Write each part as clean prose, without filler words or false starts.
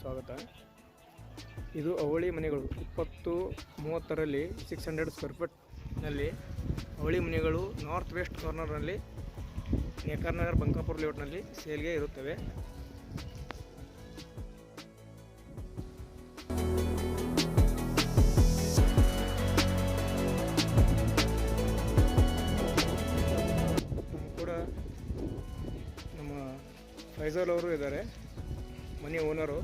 ಸ್ವಾಗತ. ಇದು ಅವಳಿ ಮನೆಗಳು 20-30ರಲ್ಲಿ 600 ಸ್ಕ್ವೇರ್ ಫೀಟ್ನಲ್ಲಿ ಅವಳಿ ಮನೆಗಳು ನಾರ್ತ್ ವೆಸ್ಟ್ ಕಾರ್ನರ್ನಲ್ಲಿ ನೇಕಾರ ನಗರ್ ಬಂಕಾಪುರ ಲೇಔಟ್ನಲ್ಲಿ ಸೇಲ್ಗೆ ಇರುತ್ತವೆ. ಕೂಡ ನಮ್ಮ ಫೈಜಲ್ ಅವರು ಇದ್ದಾರೆ, ಮನೆ ಓನರು.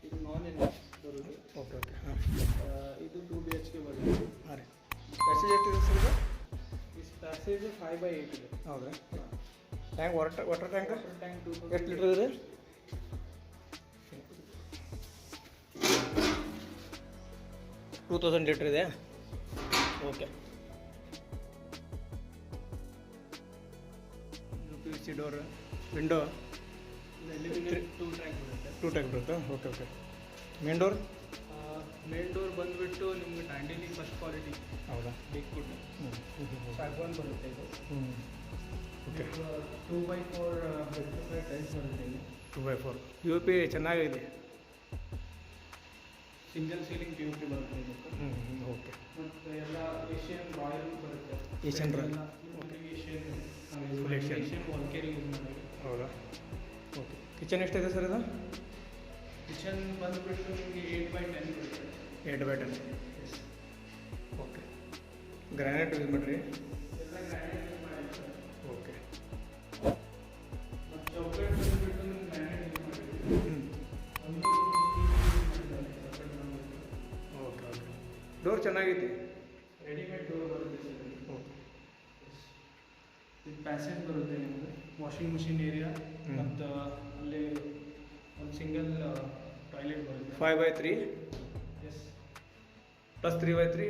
ಇದು ನಾನ್ ಎನ್ ಬರೋದು. ಓಕೆ ಓಕೆ ಹಾಂ, ಇದು 2 BHK ಬರುತ್ತೆ. ಹಾಂ ರೀ. ಪ್ಯಾಸೇಜ್ ಎಷ್ಟಿದೆ ಸರ್ ಇದು? ಈ ಪ್ಯಾಸೇಜ್ 5/8 ಇದೆ. ಹೌದಾ? ಟ್ಯಾಂಕ್ ವಾಟರ್ ಟ್ಯಾಂಕ್ ಟ್ಯಾಂಕ್ ಎಷ್ಟು ಲೀಟರ್ ಇದೆ? 2000 ಲೀಟರ್ ಇದೆ. Okay. PVC door, window 2 tank ಬರುತ್ತೆ. 2 ಟ್ಯಾಂಕ್ ಬರುತ್ತಾ? Okay okay. Main door? Main door ಬಂದುಬಿಟ್ಟು ನಿಮಗೆ ಟ್ಯಾಂಡಿಲಿ ಫಸ್ಟ್ ಕ್ವಾಲಿಟಿ. ಹೌದಾ? ಬಿಗ್ ಫುಡ್ ಸಾಗವಾನ್ ಬರುತ್ತೆ ಇದು. ಓಕೆ. 2x4 ಟೈಲ್ಸ್ ಬರುತ್ತೆ ಇಲ್ಲಿ. 2x4 POP ಚೆನ್ನಾಗಿದೆ. ಸಿಂಗಲ್ ಸೀಲಿಂಗ್ POP ಬರುತ್ತೆ ಇದಕ್ಕೆ. ಓಕೆ. ಮತ್ತು ಎಲ್ಲ ಏಷ್ಯನ್ ರಾಯಲ್ ಬರುತ್ತೆ. Asian royal. ಏಷ್ಯನ್ ವಾಲ್ಕೇರಿ ಯೂಸ್ ಮಾಡೋದು. ಹೌದಾ? ಓಕೆ. ಕಿಚನ್ ಎಷ್ಟಿದೆ ಸರ್ ಇದು? ಕಿಚನ್ ಬಂದುಬಿಟ್ಟು ನಿಮಗೆ 8/10 ಬರುತ್ತೆ. 8/10. ಓಕೆ. ಗ್ರಾನೈಟ್ ಯೂಸ್ ಮಾಡಿರಿ? ಎಲ್ಲ ಗ್ರಾನೈಟ್ ಯೂಸ್ ಮಾಡಿರ್ತಾರೆ. ಓಕೆ. ಮತ್ತು ಚೌಕಟ್ ಬಂದುಬಿಟ್ಟು ನಿಮ್ಗೆ ಗ್ರಾನೈಟ್ ಯೂಸ್ ಮಾಡಿರ್ತೀವಿ. Okay okay. ಡೋರ್ ಚೆನ್ನಾಗೈತಿ? ರೆಡಿಮೇಡ್ ಡೋರ್ ಬರುತ್ತೆ ಸರ್. ಓಕೆ. ಇದು ಪ್ಯಾಸೇಜ್ ಬರುತ್ತೆ ನಿಮಗೆ, ವಾಷಿಂಗ್ ಮಿಷಿನ್ ಏರಿಯಾ ಮತ್ತು ಅಲ್ಲಿ ಒಂದು ಸಿಂಗಲ್ ಟಾಯ್ಲೆಟ್ ಬರುತ್ತೆ. 5/3 ಎಸ್ ಪ್ಲಸ್ 3/3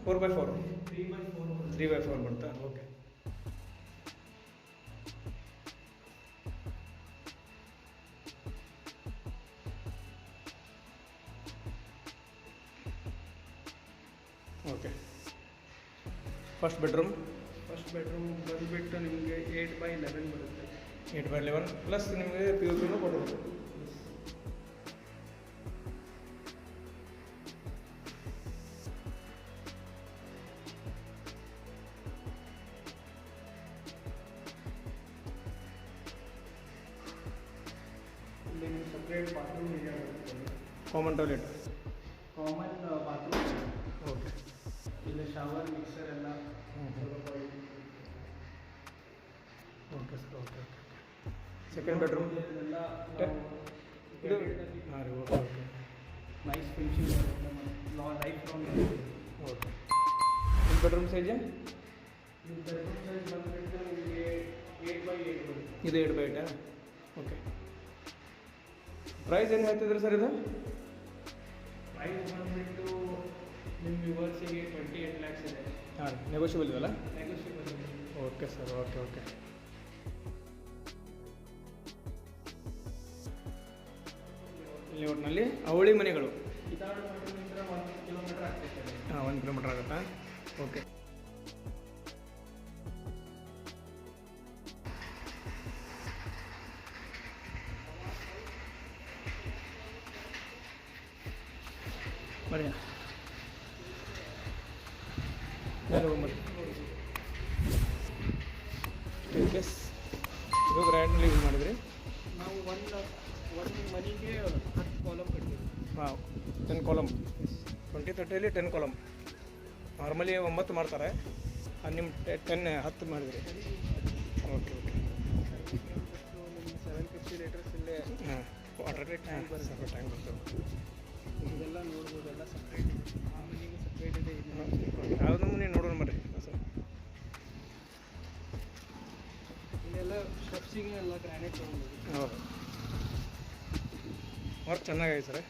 4/4 3/4 3/4 ಬರುತ್ತಾ? ಓಕೆ. ಓಕೆ. ಫಸ್ಟ್ ಬೆಡ್ರೂಮ್ ಬಂದುಬಿಟ್ಟು ನಿಮಗೆ 8/11 ಬರುತ್ತೆ. 8/11 ಪ್ಲಸ್ ನಿಮಗೆ POPನೂ ಕೊಡಬೇಕು. ಇಲ್ಲಿ ನಿಮಗೆ ಸಪ್ರೇಟ್ ಬಾತ್ರೂಮ್ ಏರಿಯಾ ಬರುತ್ತೆ. Common toilet? Common bathroom. Okay. ಇಲ್ಲಿ ಶವರ್, ಮಿಕ್ಸರ್ ಎಲ್ಲ. Okay sir. Okay okay. Second bedroom? ಎಲ್ಲ ಇದು ಹಾಂ ರೀ. Okay okay. ನೈಸ್ ಫಿನಿಶಿಂಗ್ ಬರುತ್ತೆ. Life long okay. ನಿಮ್ಮ ಬೆಡ್ರೂಮ್ ಸೈಜ್? ನಿಮ್ಮ ಬೆಡ್ರೂಮ್ ಸೈಜ್ ಬಂದುಬಿಟ್ಟು ನಿಮಗೆ 8/8 ಬರುತ್ತೆ. ಇದು 8/8? ಓಕೆ. ಪ್ರೈಸ್ ಏನು ಹೇಳ್ತಿದ್ರಿ ಸರ್ ಇದು? ಪ್ರೈಸ್ ಬಂದುಬಿಟ್ಟು ನಿಮ್ಮ ವ್ಯೂವರ್ಸಿಗೆ 28 lakhs ಇದೆ. ಹಾಂ ರೀ. ನೆಗೋಷಿಯಬಲ್ ಇದೆಯಲ್ಲ? ನೆಗೋಷಿಯಬಲ್ ಇದೆ. Okay sir. Okay okay. ಇಲ್ಲಿ ಒಟ್ಟಿನಲ್ಲಿ ಅವಳಿ ಮನೆಗಳು ಇದಾದ ಮೀಟರ್ 1 ಕಿಲೋಮೀಟರ್ ಆಗ್ತೈತೆ. ಹಾಂ, 1 ಕಿಲೋಮೀಟರ್ ಆಗುತ್ತಾ? ಓಕೆ. ಬನ್ನಿ ಮೇಲೆ ಹೋಗ್ಬರ್ರಿ. ಕೇಸ್ ಇದು ಗ್ರ್ಯಾಂಡ್ಲಿ ಯೂಸ್ ಮಾಡಿದ್ರಿ? ನಾವು ಒಂದು ಮನೆಗೆ 10 ಕಾಲಮ್ ಕಟ್ತೀವಿ. ಹಾಂ, 10 ಕಾಲಮ್. 20-30ಲ್ಲಿ 10 ಕಾಲಮ್. ನಾರ್ಮಲಿ 9 ಮಾಡ್ತಾರೆ, ನಿಮ್ಮ 10 ಮಾಡಿದ್ರಿ. Okay okay. ನಿಮ್ಗೆ 750 ಲೀಟರ್ಸ್ ಇಲ್ಲೇ ಹಾಂ, ವಾಟರ್ ಟ್ಯಾಂಕ್ ಬರುತ್ತೆ. ಟ್ಯಾಂಕ್ ಬರ್ತದೆ. ಇದೆಲ್ಲ ನೋಡ್ಬೋದು. ಎಲ್ಲ ಸಪ್ರೇಟ್, ಆ ಮನೆಗೆ ಸಪ್ರೇಟ್ ಇದೆ. ಯಾವ್ದು ನಮೂನೆ ನೋಡೋಣ ಬರ್ರಿ ಸರ್. ಇಲ್ಲೆಲ್ಲ ಸ್ಟೆಪ್ಸಿಗೆ ಎಲ್ಲ ಗ್ರಾನೈಟ್ ತೊಗೊಂಡಿದ್ದೀವಿ. ಹೌದು, ವರ್ಕ್ ಚೆನ್ನಾಗಿದೆ ಸರ್.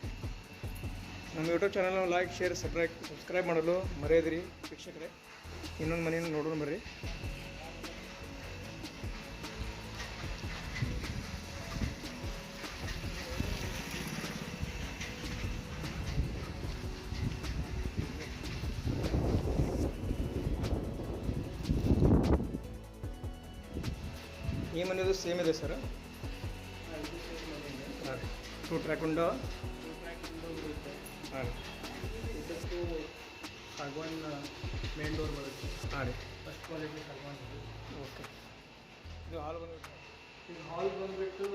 ನಮ್ಮ ಯೂಟ್ಯೂಬ್ ಚಾನಲ್ನ ಲೈಕ್, ಶೇರ್, ಸಬ್ಸ್ಕ್ರೈಬ್ ಮಾಡಲು ಮರೆಯದಿರಿ ವೀಕ್ಷಕರೇ. ಇನ್ನೊಂದು ಮನೆಯನ್ನು ನೋಡೋಣ ಬರ್ರಿ. ಈ ಮನೆಯದು ಸೇಮ್ ಇದೆ ಸರ್. ಇದು ಸೇಮ್ ಮನೆ ಇದೆ. ಹಾಂ ರೀ. 2 ಟ್ರ್ಯಾಕ್ ವಿಂಡೋ. 2 ಟ್ರ್ಯಾಕ್ ವಿಂಡೋ ಬರುತ್ತೆ. ಹಾಂ ರೀ. ಇದಕ್ಕೂ ಸಾಗವಾನ್ ಮೇನ್ ಡೋರ್ ಬರುತ್ತೆ. ಹಾಂ ರೀ. ಫಸ್ಟ್ ಕ್ವಾಲಿಟಿ ಸಾಗವಾನ್ ಇದು. ಓಕೆ. ಇದು ಹಾಲ್ ಬಂದ್ಬಿಟ್ಟು ಈಗ ಹಾಲ್ ಬಂದುಬಿಟ್ಟು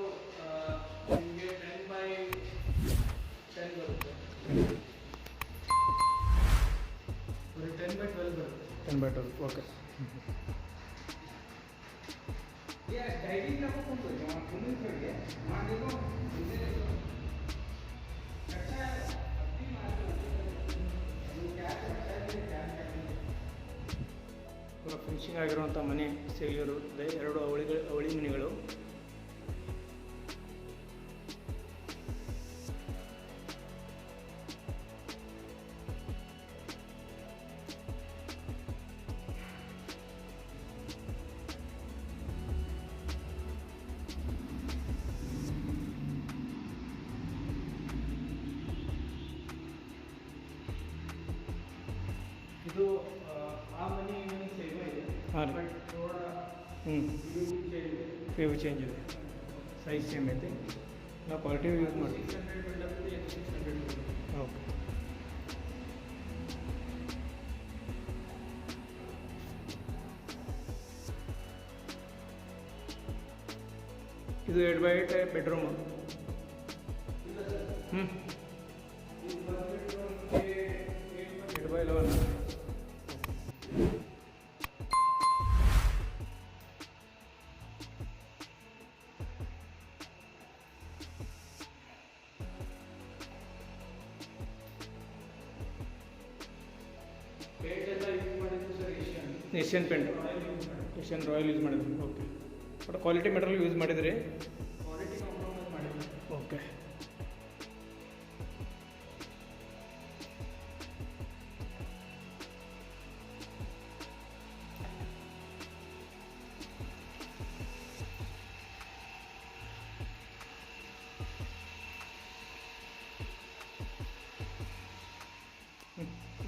ನಿಮಗೆ 10x10 ಬರುತ್ತೆ. ಬರೀ 10x12 ಬರುತ್ತೆ. 10x12. ಓಕೆ. ಫಿನಿಶಿಂಗ್ ಆಗಿರುವಂಥ ಮನೆ ಸೇಲಿರುತ್ತೆ. 2 ಅವಳಿ ಮನೆಗಳು. ಇದು ಆ ಮನೆ ಈ ಮನೆ ಸೇಮ್ ಇದೆ. ಹಾಂ ರೀ. ಬಟ್ ರೋಡ ಹ್ಞೂ. ಇದು ಚೇಂಜ್ ಇದೆ. ಚೇಂಜ್ ಇದೆ. ಸೈಜ್ ಸೇಮ್ ಐತೆ. ನಾವು ಕ್ವಾಲಿಟಿ ಯೂಸ್ ಮಾಡಿ. 600 ಬಿಲ್ಡಪ್ ಇದೆ, 600 ಬಿಲ್ಡಪ್. ಓಕೆ. ಇದು 8x8 ಬೆಡ್ರೂಮು. ಹ್ಞೂ. 8x11. ಪೇಂಟ್ ಎಲ್ಲ ಯೂಸ್ ಮಾಡಿದ್ದು sir Asian paint. Asian royal use ಮಾಡಿದ್ರಿ. Okay. But quality material use ಮಾಡಿದ್ರಿ. ಕ್ವಾಲಿಟಿ ಕಾಂಪ್ರಮೈಸ್ ಮಾಡಿಲ್ಲ. ಓಕೆ.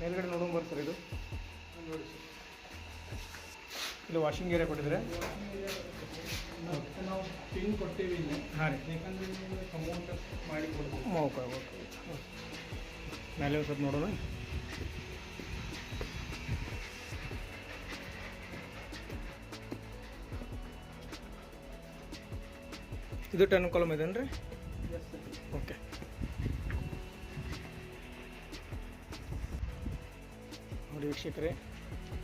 ಮೇಲ್ಗಡೆ ನೋಡೋಣ ಸರ್. ಇದು ನೋಡಿ ಸರ್, ಇಲ್ಲಿ ವಾಷಿಂಗ್ ಏರಿಯಾ ಕೊಟ್ಟಿದ್ರೆ. ಮತ್ತೆ ನಾವು ಪಿನ್ ಕೊಡ್ತೀವಿ ಇಲ್ಲಿ. ಹಾಂ ರೀ. ಯಾಕಂದ್ರೆ ನಿಮಗೆ ಅಮೌಂಟ್ ಮಾಡಿ ಕೊಡ್ತೀವಿ. ಓಕೆ. ಓಕೆ. ಮೇಲೆ ಒಂದು ಸ್ವಲ್ಪ ನೋಡೋಣ. ಇದು 10 ಕಾಲಮ್ ಇದೇನು ರೀ? Yes sir. ಓಕೆ. ನೋಡಿ ವೀಕ್ಷಕರೇ,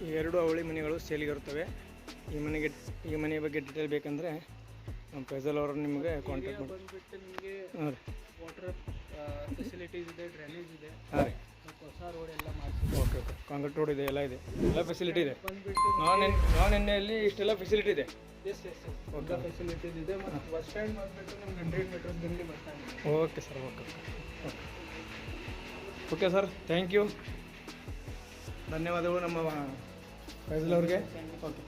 ಈ 2 ಅವಳಿ ಮನೆಗಳು ಸೇಲಿಗಿರುತ್ತವೆ. ಈ ಮನೆ ಬಗ್ಗೆ ಡೀಟೇಲ್ ಬೇಕಂದರೆ ನಮ್ಮ ಫೈಜಲ್ ಅವರು ನಿಮಗೆ ಕಾಂಟ್ಯಾಕ್ಟ್ ಮಾಡಿ. ಬಂದುಬಿಟ್ಟು ನಿಮಗೆ ಹಾಂ ರೀ. ವಾಟರ್ ಫೆಸಿಲಿಟೀಸ್ ಇದೆ, ಡ್ರೈನೇಜ್ ಇದೆ, ಹಾಂ ರೀ. ಮತ್ತು ಹೊಸ ರೋಡ್ ಎಲ್ಲ ಮಾಡಿಸಿ. ಓಕೆ. ಕಾಂಕ್ರೀಟ್ ರೋಡ್ ಇದೆ, ಎಲ್ಲ ಇದೆ, ಎಲ್ಲ ಫೆಸಿಲಿಟಿ ಇದೆ. ಬಂದುಬಿಟ್ಟು ನಾನ್ ಎಣ್ಣೆಯಲ್ಲಿ ಇಷ್ಟೆಲ್ಲ ಫೆಸಿಲಿಟಿ ಇದೆ. ಎಸ್ ಎಲ್ಲ ಫೆಸಿಲಿಟೀಸ್ ಇದೆ. ಮತ್ತು ಬಸ್ ಸ್ಟ್ಯಾಂಡ್ ಬಂದುಬಿಟ್ಟು ನಿಮ್ಗೆ 100 ಮೀಟರ್ಸ್ ದಲ್ಲಿ ಬಸ್ ಸ್ಟ್ಯಾಂಡ್ ಇದೆ. Okay sir. Okay. Okay sir, thank you. ಧನ್ಯವಾದಗಳು ನಮ್ಮ ಫೈಜಲ್ ಅವ್ರಿಗೆ. ಓಕೆ.